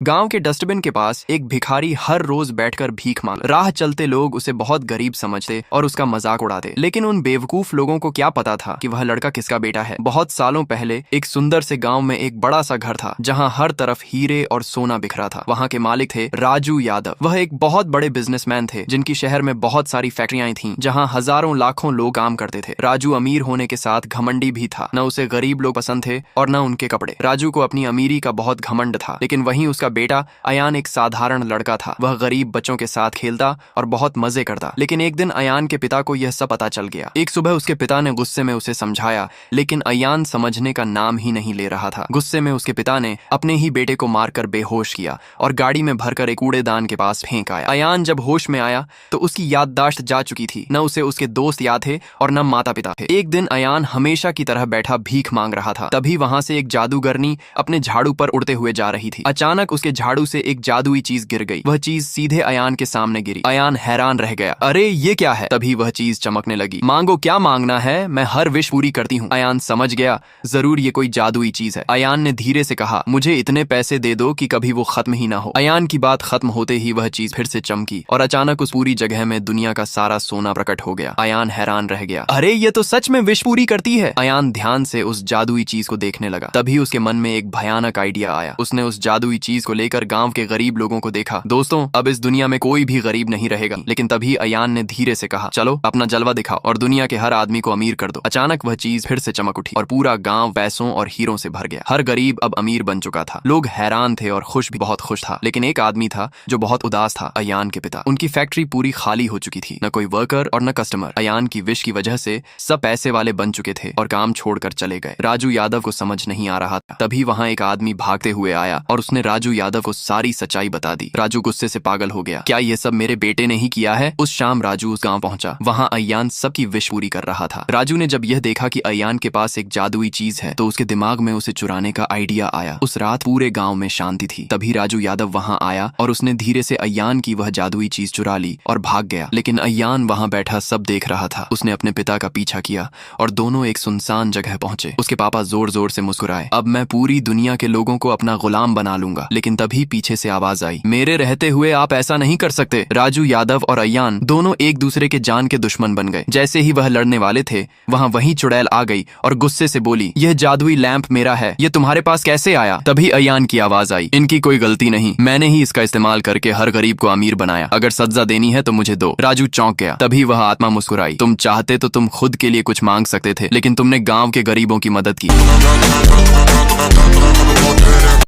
गांव के डस्टबिन के पास एक भिखारी हर रोज बैठकर भीख मांग। राह चलते लोग उसे बहुत गरीब समझते और उसका मजाक उड़ाते, लेकिन उन बेवकूफ लोगों को क्या पता था कि वह लड़का किसका बेटा है। बहुत सालों पहले एक सुंदर से गांव में एक बड़ा सा घर था जहां हर तरफ हीरे और सोना बिखरा था। वहां के मालिक थे राजू यादव। वह एक बहुत बड़े बिजनेसमैन थे जिनकी शहर में बहुत सारी फैक्ट्रियां थीं जहां हजारों लाखों लोग काम करते थे। राजू अमीर होने के साथ घमंडी भी था। न उसे गरीब लोग पसंद थे और न उनके कपड़े। राजू को अपनी अमीरी का बहुत घमंड था, लेकिन वहीं उसका बेटा अयान एक साधारण लड़का था। वह गरीब बच्चों के साथ खेलता और बहुत मजे करता। लेकिन एक दिन अयान के पिता को यह सब पता चल गया। एक सुबह उसके पिता ने गुस्से में उसे समझाया, लेकिन अयान समझने का नाम ही नहीं ले रहा था। गुस्से में उसके पिता ने अपने ही बेटे को मारकर बेहोश किया और गाड़ी में भरकर एक कूड़ेदान के पास फेंक आया। अयान जब होश में आया तो उसकी याददाश्त जा चुकी थी। न उसे उसके दोस्त याद थे और न माता पिता थे। एक दिन अयान हमेशा की तरह बैठा भीख मांग रहा था। तभी वहां से एक जादूगरनी अपने झाड़ू पर उड़ते हुए जा रही थी। अचानक उसके झाड़ू से एक जादुई चीज गिर गई। वह चीज सीधे अयान के सामने गिरी। अयान हैरान रह गया। अरे ये क्या है? तभी वह चीज चमकने लगी। मांगो, क्या मांगना है? मैं हर विश पूरी करती हूँ। अयान समझ गया, जरूर ये कोई जादुई चीज है। अयान ने धीरे से कहा, मुझे इतने पैसे दे दो कि कभी वो खत्म ही ना हो। अयान की बात खत्म होते ही वह चीज फिर से चमकी और अचानक उस पूरी जगह में दुनिया का सारा सोना प्रकट हो गया। अयान हैरान रह गया। अरे ये तो सच में विश पूरी करती है। अयान ध्यान से उस जादुई चीज को देखने लगा। तभी उसके मन में एक भयानक आइडिया आया। उसने उस जादुई चीज को लेकर गांव के गरीब लोगों को देखा। दोस्तों, अब इस दुनिया में कोई भी गरीब नहीं रहेगा। लेकिन तभी अयान ने धीरे से कहा, चलो अपना जलवा दिखाओ और दुनिया के हर आदमी को अमीर कर दो। अचानक वह चीज फिर से चमक उठी और पूरा गांव पैसों और हीरों से भर गया। हर गरीब अब अमीर बन चुका था। लोग हैरान थे और खुश भी बहुत खुश था। लेकिन एक आदमी था जो बहुत उदास था, अयान के पिता। उनकी फैक्ट्री पूरी खाली हो चुकी थी। न कोई वर्कर और न कस्टमर। अयान की विश की वजह से सब पैसे वाले बन चुके थे और काम छोड़कर चले गए। राजू यादव को समझ नहीं आ रहा था। तभी वहां एक आदमी भागते हुए आया और उसने राजू यादव को सारी सच्चाई बता दी। राजू गुस्से से पागल हो गया। क्या ये सब मेरे बेटे ने ही किया है? उस शाम राजू उस गांव पहुंचा। वहां अयान सबकी विश पूरी कर रहा था। राजू ने जब यह देखा कि अयान के पास एक जादुई चीज है तो उसके दिमाग में उसे चुराने का आइडिया आया। उस रात पूरे गांव में शांति थी। तभी राजू यादव वहां आया और उसने धीरे से अयान की वह जादुई चीज चुरा ली और भाग गया। लेकिन अयान वहां बैठा सब देख रहा था। उसने अपने पिता का पीछा किया और दोनों एक सुनसान जगह पहुंचे। उसके पापा जोर जोर से मुस्कुराए। अब मैं पूरी दुनिया के लोगों को अपना गुलाम बना लूंगा। लेकिन तभी पीछे से आवाज आई, मेरे रहते हुए आप ऐसा नहीं कर सकते। राजू यादव और अयान दोनों एक दूसरे के जान के दुश्मन बन गए। जैसे ही वह लड़ने वाले थे वहां वही चुड़ैल आ गई और गुस्से से बोली, यह जादुई लैंप मेरा है, ये तुम्हारे पास कैसे आया? तभी अयान की आवाज आई, इनकी कोई गलती नहीं, मैंने ही इसका इस्तेमाल करके हर गरीब को अमीर बनाया। अगर सजा देनी है तो मुझे दो। राजू चौंक गया। तभी वह आत्मा मुस्कुराई, तुम चाहते तो तुम खुद के लिए कुछ मांग सकते थे, लेकिन तुमने गांव के गरीबों की मदद की।